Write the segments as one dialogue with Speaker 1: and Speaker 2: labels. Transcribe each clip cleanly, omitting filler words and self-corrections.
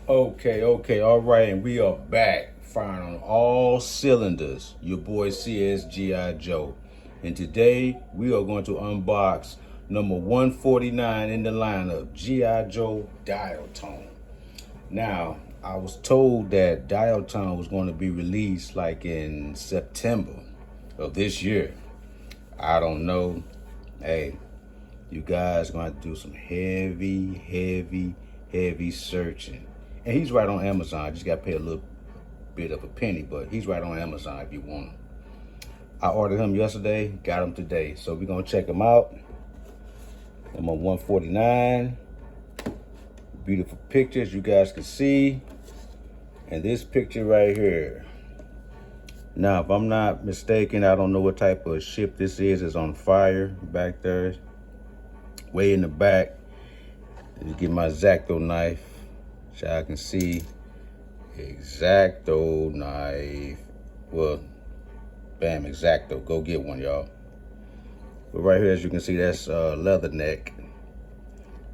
Speaker 1: Okay, all right, and we are back, firing on all cylinders. Your boy CS-GIJOE. Joe. And today we are going to unbox number 149 in the lineup, G.I. Joe Dial Tone. Now, I was told that Dial Tone was going to be released like in September of this year. I don't know. Hey, you guys are going to do some heavy searching. And he's right on Amazon. Just got to pay a little bit of a penny, but he's right on Amazon if you want him. I ordered him yesterday, got him today. So we're going to check him out. Number 149. Beautiful pictures you guys can see. And this picture right here. Now, if I'm not mistaken, I don't know what type of ship this is. It's on fire back there. Way in the back. Let me get my X-Acto knife. So I can see X-Acto knife. Well, bam, X-Acto. Go get one, y'all. But right here, as you can see, that's leather neck.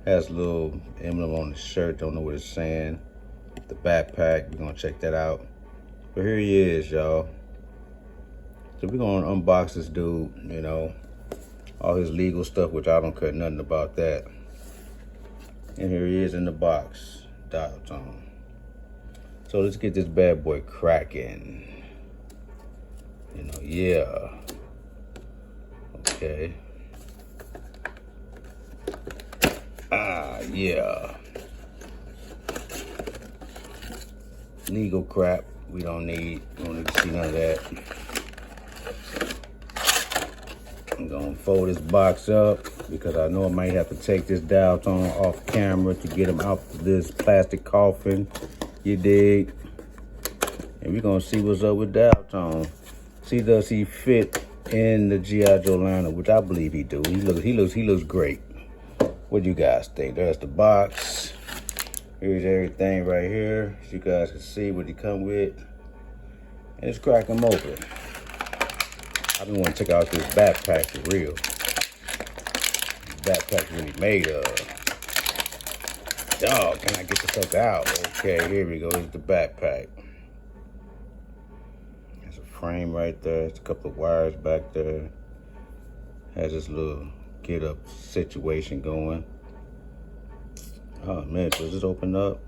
Speaker 1: Has a little emblem on the shirt. Don't know what it's saying. The backpack. We're gonna check that out. But here he is, y'all. So we're gonna unbox this dude. You know, all his legal stuff, which I don't care nothing about that. And here he is in the box. Dial tone. So let's get this bad boy cracking. You know, yeah. Okay. Yeah. Legal crap. We don't need to see none of that. I'm gonna fold this box up because I know I might have to take this dial tone off camera to get him out of this plastic coffin. You dig? And we're gonna see what's up with dial tone. See, does he fit in the G.I. Joe lineup, which I believe he do. He looks great. What do you guys think? There's the box. Here's everything right here. So you guys can see what he come with. And let's crack him open. I've been wanting to check out this backpack for real. This backpack's really made of. Dog, can I get the fuck out? Okay, here we go. Here's the backpack. There's a frame right there. There's a couple of wires back there. Has this little get up situation going. Oh man, does this open up?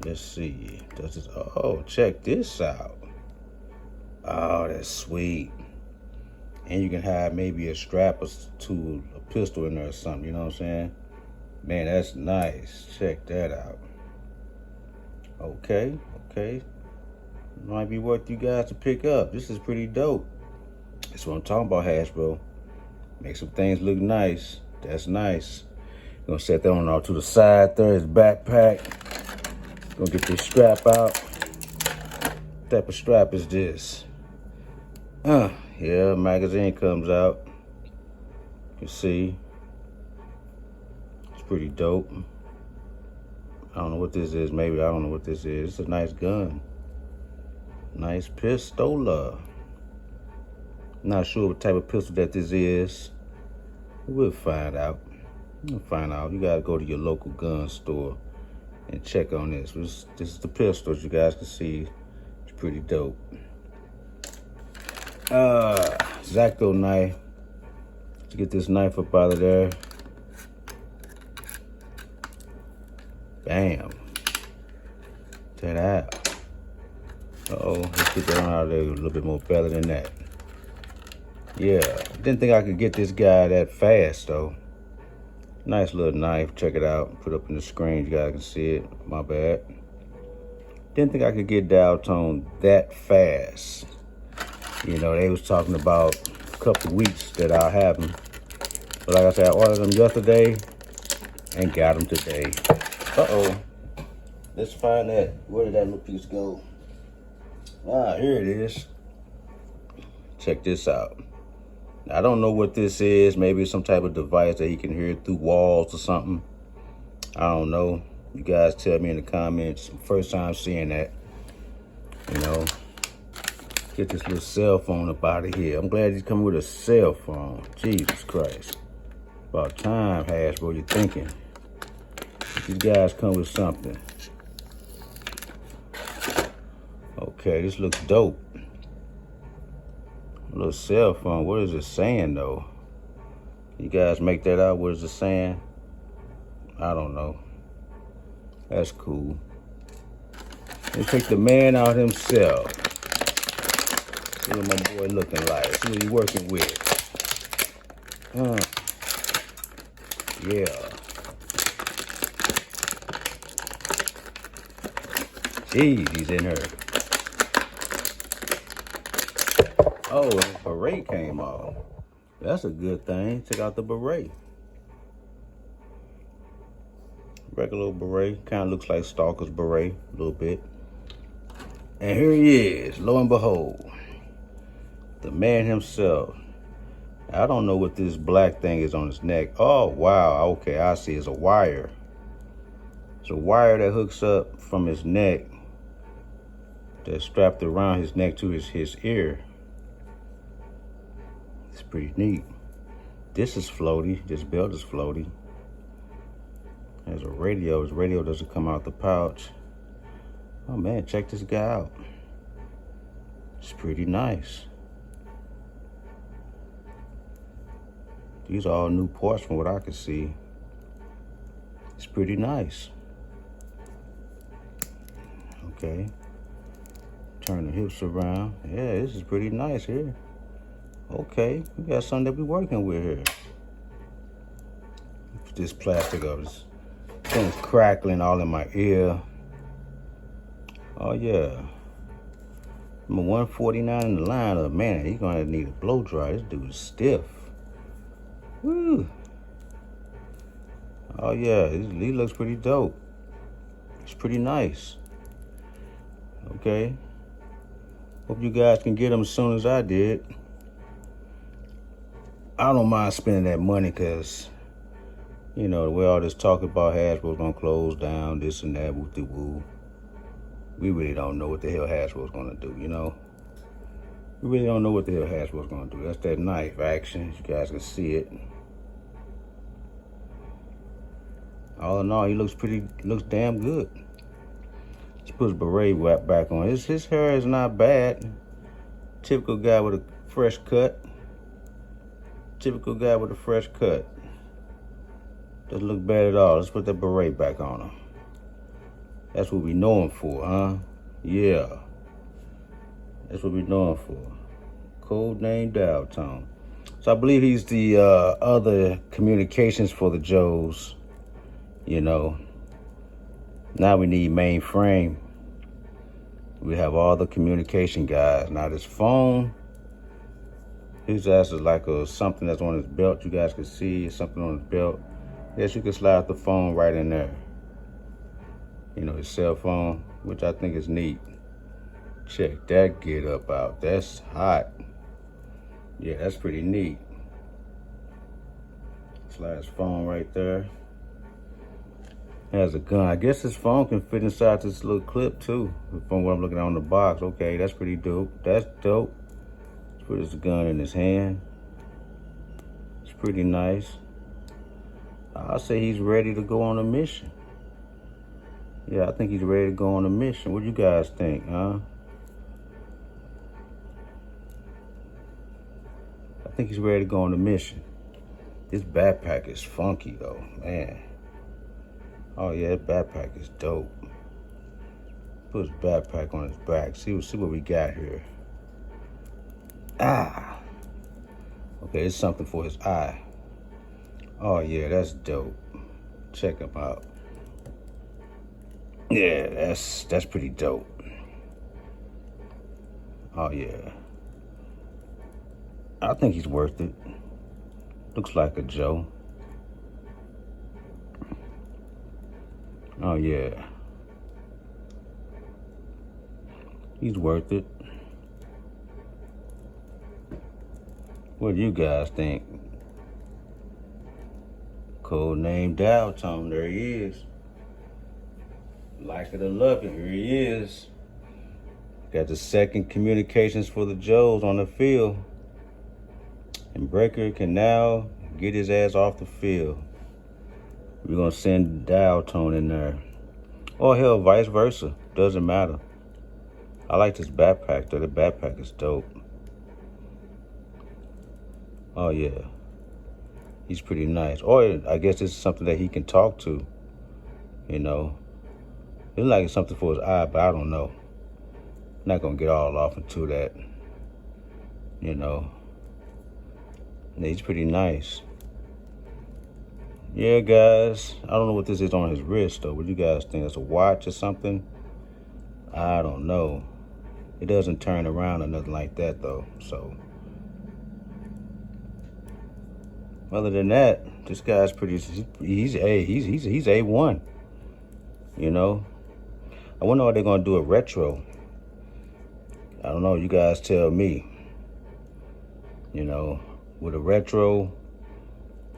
Speaker 1: Let's see. Does this? Oh, check this out. Oh, that's sweet. And you can have maybe a strap to a pistol in there or something, you know what I'm saying? Man, that's nice. Check that out. Okay. Might be worth you guys to pick up. This is pretty dope. That's what I'm talking about, Hasbro. Make some things look nice. That's nice. Gonna set that on off to the side there, his backpack. Gonna get this strap out. What type of strap is this? Yeah, magazine comes out. You can see. It's pretty dope. I don't know what this is. Maybe I don't know what this is. It's a nice gun. Nice pistola. Not sure what type of pistol that this is. We'll find out. We'll find out. You gotta go to your local gun store and check on this. This is the pistol, as you guys can see. It's pretty dope. X-Acto knife. Let's get this knife up out of there. Bam. Check that out. Let's get that one out of there a little bit more better than that. Yeah, didn't think I could get this guy that fast though. Nice little knife, check it out. Put up in the screen, you guys can see it. My bad. Didn't think I could get dial tone that fast. You know, they was talking about a couple of weeks that I'll have them. But like I said, I ordered them yesterday and got them today. Let's find that. Where did that little piece go? Here it is. Check this out. I don't know what this is. Maybe it's some type of device that you can hear through walls or something. I don't know. You guys tell me in the comments. First time seeing that. You know. Get this little cell phone up out of here. I'm glad he's coming with a cell phone. Jesus Christ. About time, Hasbro, you're thinking. These guys come with something. Okay, this looks dope. A little cell phone. What is it saying though? You guys make that out? What is it saying? I don't know. That's cool. Let's take the man out himself. See what my boy looking like. See what he working with. Yeah. Jeez, he's in her. Oh, the beret came off. That's a good thing. Took out the beret. Regular beret. Kind of looks like Stalker's beret a little bit. And here he is, lo and behold. The man himself. I don't know what this black thing is on his neck. Oh, wow. Okay, I see. It's a wire. It's a wire that hooks up from his neck that's strapped around his neck to his ear. It's pretty neat. This is floaty. This belt is floaty. There's a radio. His radio doesn't come out the pouch. Oh, man, check this guy out. It's pretty nice. These are all new parts from what I can see. It's pretty nice. Okay. Turn the hips around. Yeah, this is pretty nice here. Okay, we got something that we're working with here. Put this plastic up. This thing's crackling all in my ear. Oh yeah. Number 149 in the lineup. Man, he's gonna need a blow dry. This dude is stiff. Woo. Oh yeah, he looks pretty dope. It's pretty nice. Okay. Hope you guys can get them as soon as I did. I don't mind spending that money because, you know, the way all this talk about Hasbro's gonna close down, this and that, woo-de-woo. We really don't know what the hell Hasbro's gonna do, you know? We really don't know what the hell Hasbro's gonna do. That's that knife action. You guys can see it. All in all, he looks damn good. Let's put his beret back on. His hair is not bad. Typical guy with a fresh cut. Typical guy with a fresh cut. Doesn't look bad at all. Let's put that beret back on him. That's what we know him for, huh? Yeah. That's what we know him for. Code name Dial Tone. So I believe he's the other communications for the Joes. You know. Now we need mainframe. We have all the communication guys. Now this phone, his ass is like something that's on his belt. You guys can see something on his belt. Yes, you can slide the phone right in there. You know, his cell phone, which I think is neat. Check that get up out. That's hot. Yeah, that's pretty neat. Slide his phone right there. Has a gun. I guess his phone can fit inside this little clip too, from what I'm looking at on the box. Okay, that's pretty dope. That's dope. Let's put his gun in his hand. It's pretty nice. I'll say he's ready to go on a mission. Yeah, I think he's ready to go on a mission. What do you guys think, huh? I think he's ready to go on a mission. This backpack is funky though, man. Oh yeah, that backpack is dope. Put his backpack on his back. See what we got here. Ah. Okay, it's something for his eye. Oh yeah, that's dope. Check him out. Yeah, that's pretty dope. Oh yeah. I think he's worth it. Looks like a Joe. Oh yeah. He's worth it. What do you guys think? Code name Dial Tone, there he is. Like it or love it, here he is. Got the second communications for the Joes on the field. And Breaker can now get his ass off the field. We're gonna send Dial Tone in there. Or hell, vice versa. Doesn't matter. I like this backpack though. The backpack is dope. Oh yeah, he's pretty nice. Or I guess this is something that he can talk to. You know, it looks like it's something for his eye, but I don't know. Not gonna get all off into that. You know, yeah, he's pretty nice. Yeah, guys, I don't know what this is on his wrist though. What do you guys think? It's a watch or something? I don't know. It doesn't turn around or nothing like that though. So, other than that, this guy's pretty. He's A1. You know, I wonder how they're gonna do a retro. I don't know. You guys tell me. You know, with a retro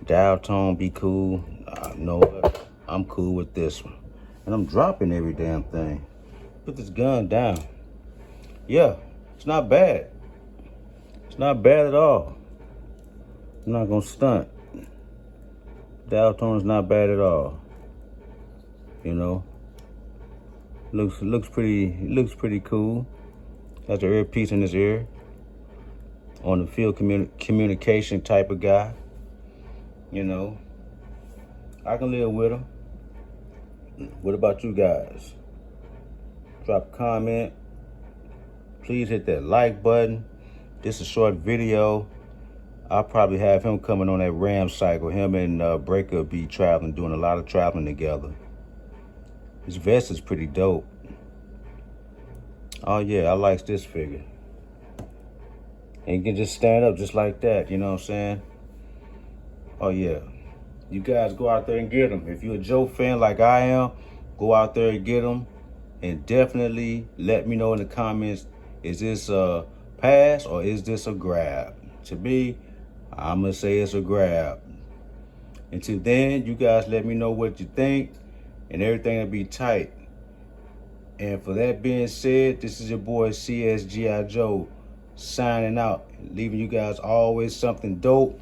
Speaker 1: dial tone be cool. No, I'm cool with this one, and I'm dropping every damn thing. Put this gun down. Yeah, it's not bad. It's not bad at all. I'm not gonna stunt. Dial tone is not bad at all. You know, looks pretty cool. Has an earpiece in his ear. On the field communication type of guy. You know, I can live with him. What about you guys? Drop a comment. Please hit that like button. This is a short video. I'll probably have him coming on that Ram cycle. Him and Breaker be traveling, doing a lot of traveling together. His vest is pretty dope. Oh yeah, I like this figure. And you can just stand up just like that, you know what I'm saying? Oh yeah. You guys go out there and get them. If you're a Joe fan like I am, go out there and get them. And definitely let me know in the comments, is this a pass or is this a grab? To me, I'm going to say it's a grab. Until then, you guys let me know what you think, and everything will be tight. And for that being said, this is your boy CS-GIJOE signing out, leaving you guys always something dope.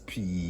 Speaker 1: Peace.